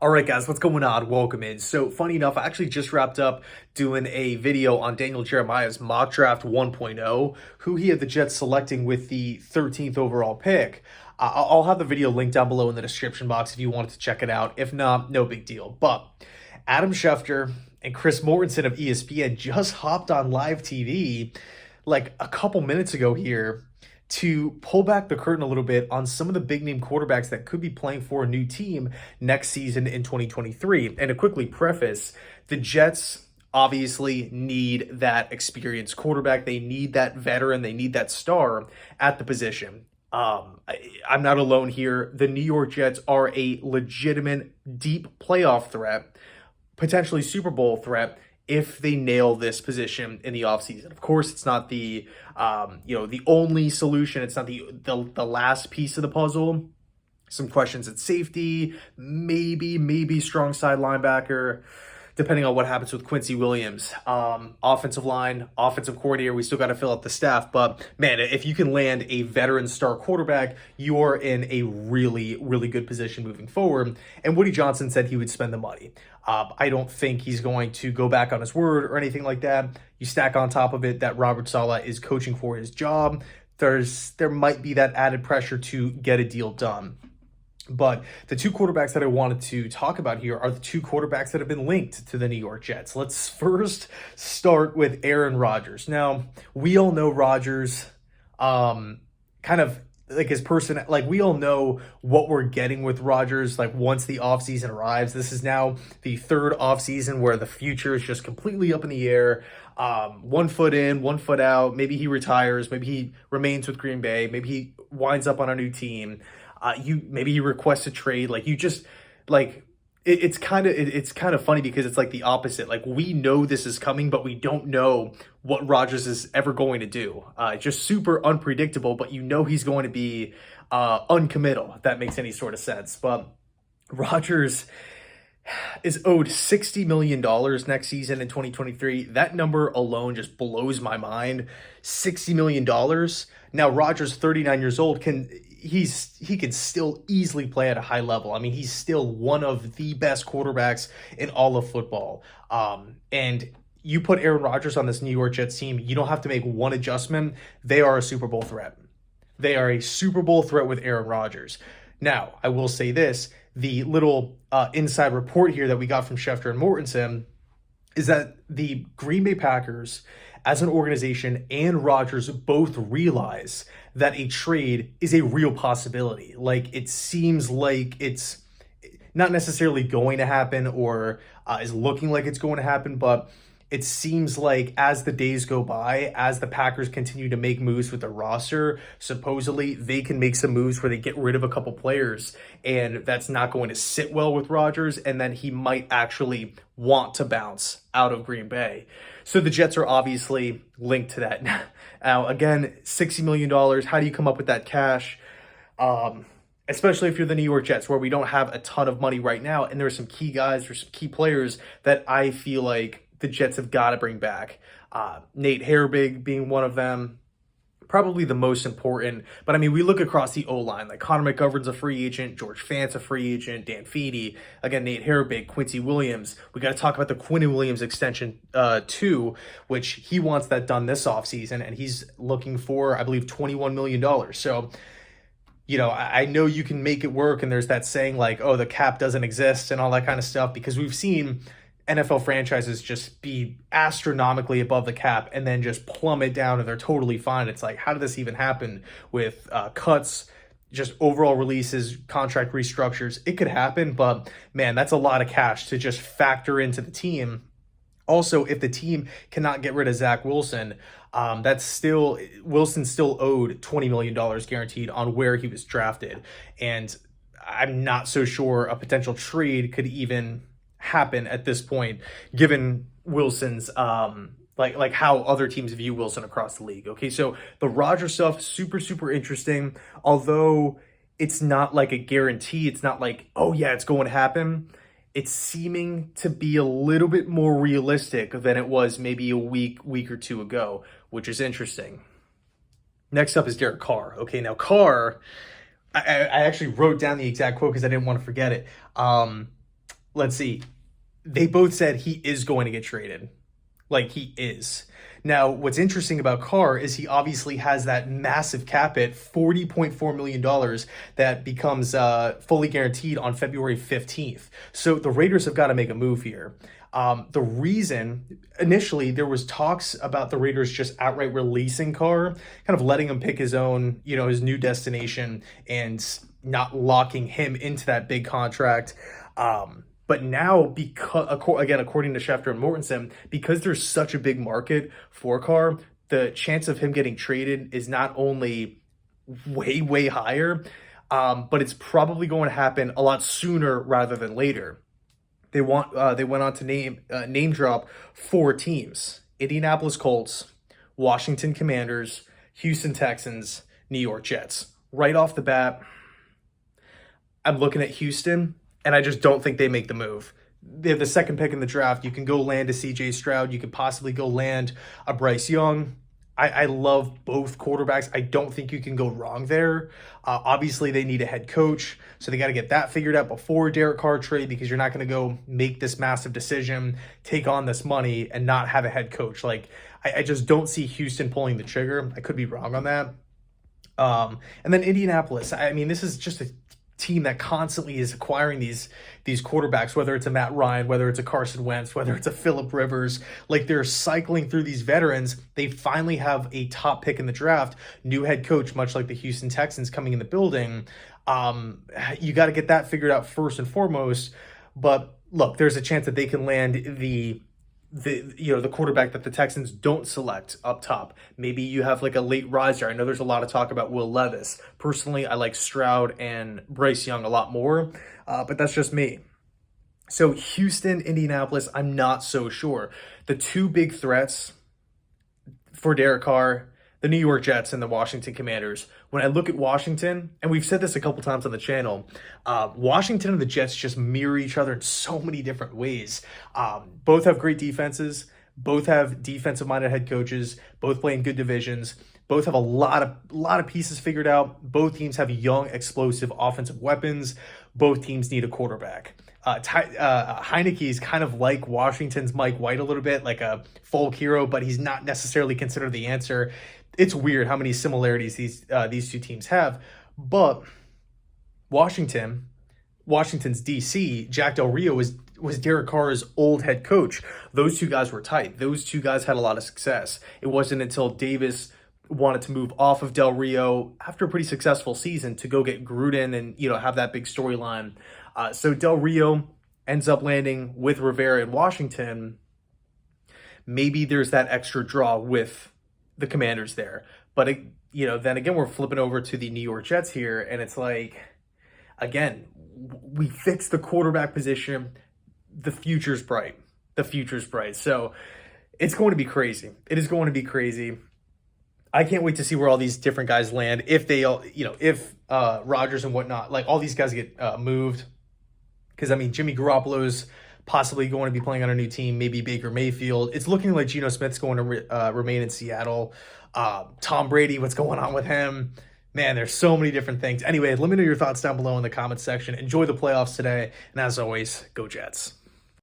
All right, guys, what's going on? Welcome in. So, funny enough, I actually just wrapped up doing a video on Daniel Jeremiah's mock draft 1.0, who he had the Jets selecting with the 13th overall pick. I'll have the video linked down below in the description box if you wanted to check it out. If not, no big deal. But Adam Schefter and Chris Mortensen of ESPN just hopped on live TV like a couple minutes ago here to pull back the curtain a little bit on some of the big name quarterbacks that could be playing for a new team next season in 2023. And to quickly preface, the Jets obviously need that experienced quarterback. They need that veteran. They need that star at the position. I'm not alone here. The New York Jets are a legitimate deep playoff threat, potentially Super Bowl threat, if they nail this position in the offseason. Of course, it's not the the only solution. It's not the last piece of the puzzle. Some questions at safety, maybe strong side linebacker, depending on what happens with Quincy Williams. Offensive line, offensive coordinator, we still got to fill up the staff. But man, if you can land a veteran star quarterback, you're in a really, really good position moving forward. And Woody Johnson said he would spend the money. I don't think he's going to go back on his word or anything like that. You stack on top of it that Robert Saleh is coaching for his job. There might be that added pressure to get a deal done. But the two quarterbacks that I wanted to talk about here are the two quarterbacks that have been linked to the New York Jets. Let's first start with Aaron Rodgers. Now, we all know Rodgers, kind of like his person, like we all know what we're getting with Rodgers. Like once the offseason arrives, this is now the third offseason where the future is just completely up in the air. 1 foot in, 1 foot out. Maybe he retires. Maybe he remains with Green Bay. Maybe he winds up on a new team. Maybe you request a trade. Like you just like it's kind of funny because it's like the opposite. Like we know this is coming, but we don't know what Rodgers is ever going to do. Just super unpredictable, but you know he's going to be uncommittal, if that makes any sort of sense. But Rodgers is owed $60 million next season in 2023. That number alone just blows my mind. $60 million. Now Rodgers, 39 years old, he can still easily play at a high level. I mean, he's still one of the best quarterbacks in all of football. And you put Aaron Rodgers on this New York Jets team, you don't have to make one adjustment. They are a Super Bowl threat. They are a Super Bowl threat with Aaron Rodgers. Now, I will say this, the little inside report here that we got from Schefter and Mortensen is that the Green Bay Packers as an organization and Rodgers both realize that a trade is a real possibility. Like it seems like it's not necessarily going to happen or is looking like it's going to happen, but it seems like as the days go by, as the Packers continue to make moves with the roster, supposedly they can make some moves where they get rid of a couple players, and that's not going to sit well with Rodgers, and then he might actually want to bounce out of Green Bay. So the Jets are obviously linked to that. Now, again, $60 million, how do you come up with that cash? Especially if you're the New York Jets, where we don't have a ton of money right now, and there's some key guys, there's some key players that I feel like the Jets have got to bring back. Nate Herbig being one of them, probably the most important. But I mean, we look across the O-line, like Connor McGovern's a free agent, George Fant's a free agent, Dan Feedy, again, Nate Herbig, Quincy Williams. We got to talk about the Quinn Williams extension too, which he wants that done this offseason, and he's looking for, I believe, $21 million. So, you know, I know you can make it work, and there's that saying like, oh, the cap doesn't exist and all that kind of stuff, because we've seen NFL franchises just be astronomically above the cap and then just plummet down and they're totally fine. It's like, how did this even happen with cuts, just overall releases, contract restructures? It could happen, but man, that's a lot of cash to just factor into the team. Also, if the team cannot get rid of Zach Wilson, Wilson still owed $20 million guaranteed on where he was drafted. And I'm not so sure a potential trade could even happen at this point, given Wilson's like how other teams view Wilson across the league. Okay, so the Rodgers stuff, super interesting. Although it's not like a guarantee, it's not like, oh yeah, it's going to happen. It's seeming to be a little bit more realistic than it was maybe a week or two ago, which is interesting. Next up is Derek Carr. Okay, now Carr, I actually wrote down the exact quote because I didn't want to forget it. let's see. They both said he is going to get traded. Like, he is. Now, what's interesting about Carr is he obviously has that massive cap hit, $40.4 million, that becomes fully guaranteed on February 15th. So the Raiders have got to make a move here. The reason, initially, there was talks about the Raiders just outright releasing Carr, kind of letting him pick his own, his new destination and not locking him into that big contract. But now, because again, according to Schefter and Mortensen, because there's such a big market for Carr, the chance of him getting traded is not only way, way higher, but it's probably going to happen a lot sooner rather than later. They went on to name drop 4 teams: Indianapolis Colts, Washington Commanders, Houston Texans, New York Jets. Right off the bat, I'm looking at Houston, and I just don't think they make the move. They have the second pick in the draft. You can go land a CJ Stroud. You could possibly go land a Bryce Young. I love both quarterbacks. I don't think you can go wrong there. Obviously, they need a head coach, so they got to get that figured out before Derek Carr trade, because you're not going to go make this massive decision, take on this money, and not have a head coach. Like, I just don't see Houston pulling the trigger. I could be wrong on that. And then Indianapolis. I mean, this is just a team that constantly is acquiring these quarterbacks, whether it's a Matt Ryan, whether it's a Carson Wentz, whether it's a Phillip Rivers. Like, they're cycling through these veterans. They finally have a top pick in the draft, new head coach, much like the Houston Texans coming in the building. You got to get that figured out first and foremost. But look, there's a chance that they can land the quarterback that the Texans don't select up top. Maybe you have like a late riser. I know there's a lot of talk about Will Levis. Personally, I like Stroud and Bryce Young a lot more, but that's just me. So Houston, Indianapolis, I'm not so sure. The 2 big threats for Derek Carr, the New York Jets and the Washington Commanders. When I look at Washington, and we've said this a couple times on the channel, Washington and the Jets just mirror each other in so many different ways. Both have great defenses. Both have defensive-minded head coaches. Both play in good divisions. Both have a lot of pieces figured out. Both teams have young, explosive offensive weapons. Both teams need a quarterback. Heineke is kind of like Washington's Mike White a little bit, like a folk hero, but he's not necessarily considered the answer. It's weird how many similarities these 2 teams have. But Washington's DC, Jack Del Rio, was Derek Carr's old head coach. Those 2 guys were tight. Those 2 guys had a lot of success. It wasn't until Davis wanted to move off of Del Rio after a pretty successful season to go get Gruden and have that big storyline. So Del Rio ends up landing with Rivera in Washington. Maybe there's that extra draw with the Commanders there. But, then again, we're flipping over to the New York Jets here, and it's like, again, we fixed the quarterback position. The future's bright. So it's going to be crazy. It is going to be crazy. I can't wait to see where all these different guys land. If they all, if Rodgers and whatnot, like all these guys get moved. Because, I mean, Jimmy Garoppolo's possibly going to be playing on a new team, maybe Baker Mayfield. It's looking like Geno Smith's going to remain in Seattle. Tom Brady, what's going on with him? Man, there's so many different things. Anyway, let me know your thoughts down below in the comments section. Enjoy the playoffs today. And as always, go Jets.